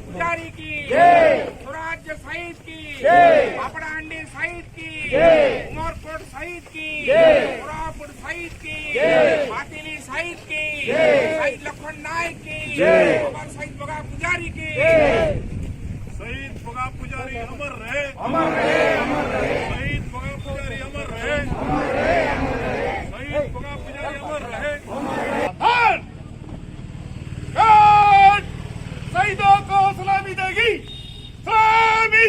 पुजारी की स्वराज्य शहीद की पापड़ा अंडी शहीद की उमरकोट शहीद की कोरापुट शहीद की पाटिली शहीद की शहीद लखन नायक की शहीद बगा पुजारी की शहीद बगा पुजारी अमर रहे शहीद बगा पुजारी अमर रहे शहीद बगा पुजारी अमर रहे शहीदों को सलामी देगी सलामी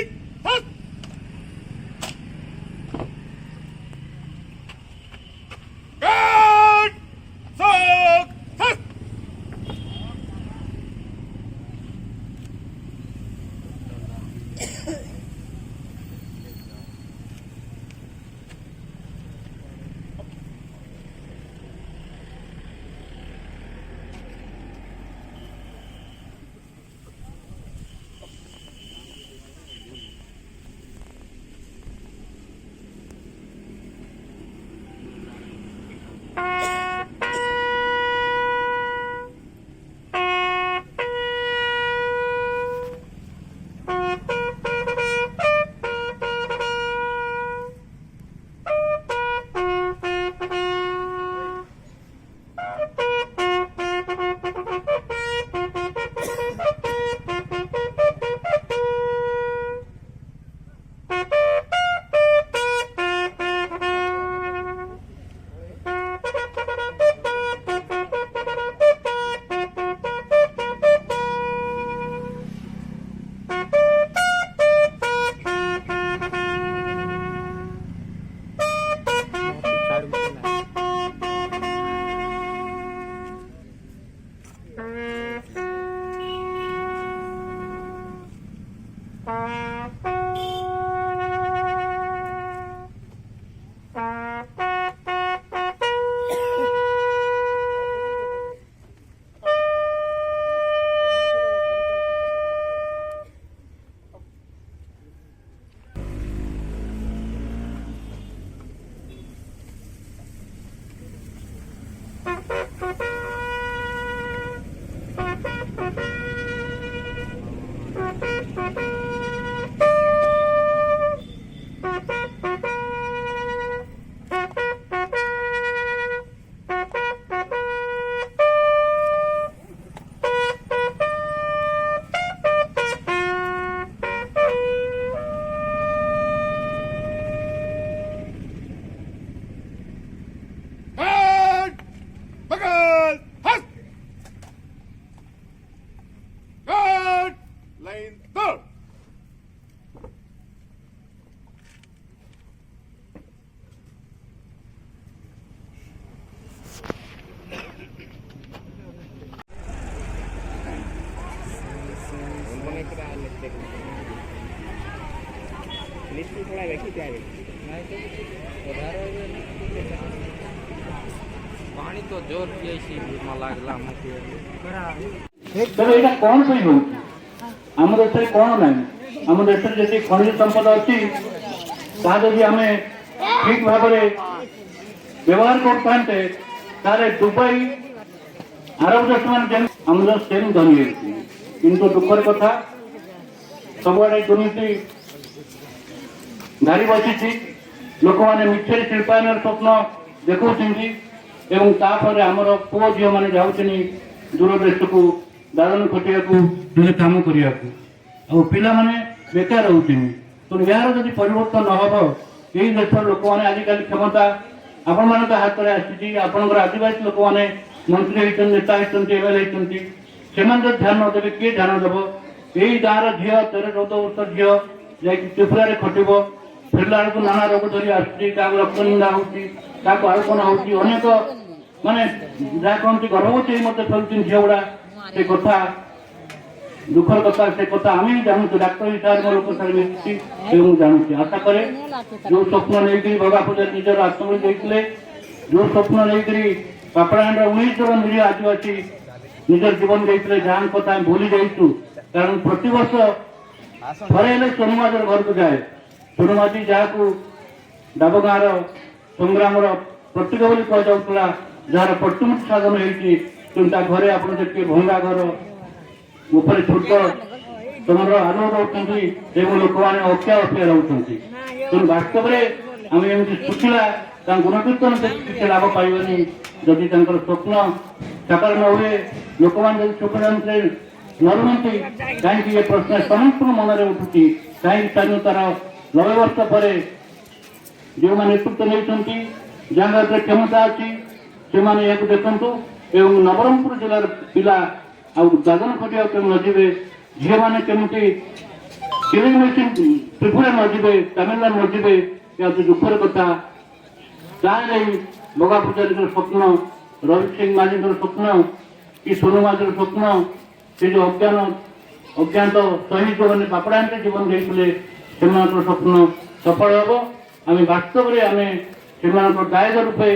पानी तो जोर किए लगला कौन पे हो आम देश में कौन ना आम देश में जी खनिज संपद अच्छी आम ठीक भाव व्यवहार करते दुबई आरब देश मान आम देश सेम धनी किंतु दुखर कथा सबुआड़े दुर्नीति धारी बसी लोक मैंने मिछे शिल्पायन स्वप्न देखा आमर पुओ झी मैंने जाऊँ दूर देश को दादन खटिया काम करने पिला माने बेकार रोचे तो यार जब परिवर्तन न हम यही देश लोक मैंने आजिकल क्षमता आपण मान हाथ में आसी आदिवासी लोक मैंने मंत्री नेता होती ସେମାନେ ଯଦି ଧ୍ୟାନ ନଦେବେ କିଏ ଧ୍ୟାନ ଦେବ? ଏଇ ଗାଁର ଝିଅ 13-14 ବର୍ଷ ଝିଅ ଯାଇକି ତ୍ରିପୁରାରେ ଖଟିବ, ଫେରିଲା ବେଳକୁ ନାନା ରୋଗ ଧରି ଆସୁଛି, କାହାକୁ ରକ୍ତନିନ୍ଦା ହଉଛି, କାହାକୁ ଆଉ କଣ ହଉଛି, ଅନେକ ମାନେ ଯାହା କହନ୍ତି ଗର୍ଭବତୀ ହେଇ ମତେ ଫେରୁଛନ୍ତି ଝିଅ ଗୁଡା। ସେ କଥା ଦୁଃଖର କଥା, ସେ କଥା ଆମେ ହିଁ ଜାଣୁଛୁ, ଡାକ୍ତର ହିସାବରେ ମୋ ଲୋକ ସାର୍ ମିଶିଛି ଏବଂ ଜାଣୁଛି। ଆଶା କରେ ଯୋଉ ସ୍ୱପ୍ନ ନେଇକରି ଭଗା ପୂଜାରୀ ନିଜର ଆତ୍ମବଳି ଦେଇଥିଲେ, ଯୋଉ ସ୍ୱପ୍ନ ନେଇକରି ପାପଡ଼ାହାଣ୍ଡର 19 ଜଣ ନିରୀହ ଆଦିବାସୀ ନିଜର ଜୀବନ ଦେଇଥିଲେ, ଯାହାଙ୍କ କଥା ଆମେ ଭୁଲି ଯାଇଛୁ। କାରଣ ପ୍ରତିବର୍ଷ ଥରେ ହେଲେ ସୋନମାଝିର ଘରକୁ ଯାଏ। ସୋନମାଝି ଯାହାକୁ ଡାବ ଗାଁର ସଂଗ୍ରାମର ପ୍ରତୀକ ବୋଲି କୁହାଯାଉଥିଲା, ଯାହାର ପ୍ରତିମୂର୍ତ୍ତି ସାଧନ ହେଇଛି, କିନ୍ତୁ ତା ଘରେ ଆପଣ ଦେଖିବେ ଭଙ୍ଗା ଘର, ଉପରେ ଛୋଟ ତମର ଆଲୋକ ରହୁଛନ୍ତି ଏବଂ ଲୋକମାନେ ଅପେକ୍ଷା ରହୁଛନ୍ତି। ତେଣୁ ବାସ୍ତବରେ ଆମେ ଏମିତି ଶୁଖିଲା ତାଙ୍କ ଗୁଣକୀର୍ତ୍ତନ କିଛି ଲାଭ ପାଇବନି ଯଦି ତାଙ୍କର ସ୍ୱପ୍ନ ସାକାର ନ ହୁଏ, ଲୋକମାନେ ଯଦି ସୁଖଶାନ୍ତିରେ ନ ରୁହନ୍ତି। କାହିଁକି ଏ ପ୍ରଶ୍ନ ସମସ୍ତଙ୍କ ମନରେ ଉଠୁଛି, କାହିଁକି ସ୍ୱାଧୀନତାର 90 ବର୍ଷ ପରେ ଯେଉଁମାନେ ନେତୃତ୍ୱ ନେଇଛନ୍ତି, ଯାହାଙ୍କ ହାତରେ କ୍ଷମତା ଅଛି, ସେମାନେ ଏହାକୁ ଦେଖନ୍ତୁ ଏବଂ ନବରଙ୍ଗପୁର ଜିଲ୍ଲାର ପିଲା ଆଉ ଦାଦନ ଖଟିବାକୁ କେମିତି ନ ଯିବେ, ଝିଅମାନେ କେମିତି ସିଲେଇ ମେସିନ୍ ତ୍ରିପୁରା ନ ଯିବେ, ତାମିଲନାଡୁ ନ ଯିବେ, ଏହା ହେଉଛି ଦୁଃଖର କଥା। ତାହା ନେଇ ଭଗା ପୂଜାରୀଙ୍କର ସ୍ୱପ୍ନ, ରବି ସିଂ ମାଝୀଙ୍କର ସ୍ୱପ୍ନ କି ସୋନୁ ମାଝୀର ସ୍ୱପ୍ନ, ସେ ଯେଉଁ ଅଜ୍ଞାତ ଶହୀଦ ଯୋଉମାନେ ପାପଡ଼ାହାଣ୍ଡିରେ ଜୀବନ ଦେଇଥିଲେ, ସେମାନଙ୍କର ସ୍ୱପ୍ନ ସଫଳ ହେବ। ଆମେ ବାସ୍ତବରେ ଆମେ ସେମାନଙ୍କର ଗାୟକ ରୂପେ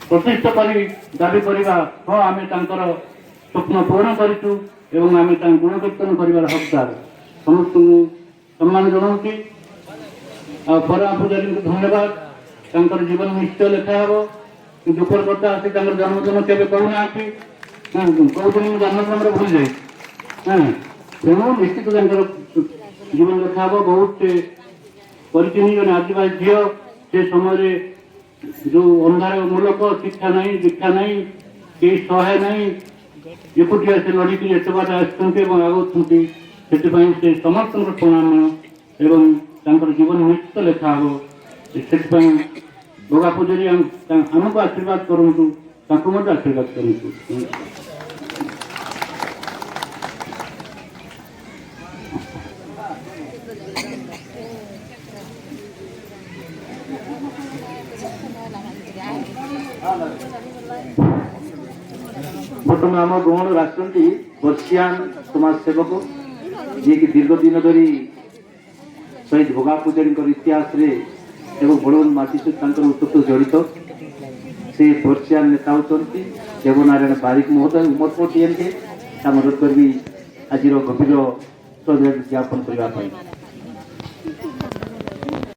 ପ୍ରତିଷ୍ଠା କରି ଦାବି କରିବା, ହଁ ଆମେ ତାଙ୍କର ସ୍ୱପ୍ନ ପୂରଣ କରିଛୁ ଏବଂ ଆମେ ତାଙ୍କ ଗୁଣକୀର୍ତ୍ତନ କରିବାର ହକଦାର। ସମସ୍ତଙ୍କୁ ସମ୍ମାନ ଜଣାଉଛି। ଆଉ ପରମା ପୂଜାରୀଙ୍କୁ ଧନ୍ୟବାଦ। ତାଙ୍କର ଜୀବନ ନିଶ୍ଚୟ ଲେଖା ହେବ। ଦୁଃଖର କଥା ଅଛି, ତାଙ୍କର ଜନ୍ମଦିନ କେବେ କହୁନାହାନ୍ତି, କହୁଛନ୍ତି ମୁଁ ଜନ୍ମଦିନରେ ଭୁଲି ଯାଇଛି। ତେଣୁ ନିଶ୍ଚିତ ତାଙ୍କର ଜୀବନ ଲେଖା ହେବ। ବହୁତ ସେ ପରିଚିନି ଜଣେ ଆଦିବାସୀ ଝିଅ, ସେ ସମୟରେ ଯୋଉ ଅନ୍ଧାର ମୂଲକ, ଶିକ୍ଷା ନାହିଁ, ଦୀକ୍ଷା ନାହିଁ, କେହି ସହାୟ ନାହିଁ, ଏକୁଟିଆ ସେ ଲଢ଼ିକି ଏତେ ବାଟ ଆସିଛନ୍ତି ଏବଂ ଆଗଉଛନ୍ତି। ସେଥିପାଇଁ ସେ ସମସ୍ତଙ୍କର ପ୍ରଣାମ ଏବଂ ତାଙ୍କର ଜୀବନ ନିଶ୍ଚିତ ଲେଖା ହେବ। ସେଥିପାଇଁ ଭଗା ପୂଜାରୀ ଆମକୁ ଆଶୀର୍ବାଦ କରନ୍ତୁ, ତାଙ୍କୁ ମଧ୍ୟ ଆଶୀର୍ବାଦ କରନ୍ତୁ। ବର୍ତ୍ତମାନ ଆମ ଗହଣରେ ଆସିଛନ୍ତି ବର୍ଷିଆନ ସମାଜ ସେବକ, ଯିଏକି ଦୀର୍ଘ ଦିନ ଧରି ଶହୀଦ ଭଗା ପୂଜାରୀଙ୍କର ଇତିହାସରେ ଏବଂ ବଳବନ୍ତ ମାଝୀ ସହିତ ତାଙ୍କର ଉତ୍ତର ଜଡ଼ିତ। ସେ ବର୍ଷିଆନ ନେତା ହେଉଛନ୍ତି ଦେବନାରାୟଣ ବାରିକ ମହୋଦୟ, ଉମରକୋଟ ଏମ୍କେ। ଅନୁରୋଧ କରିବି ଆଜିର ଗଭୀର ଶ୍ରଦ୍ଧାଞ୍ଜଳି ଜ୍ଞାପନ କରିବା ପାଇଁ।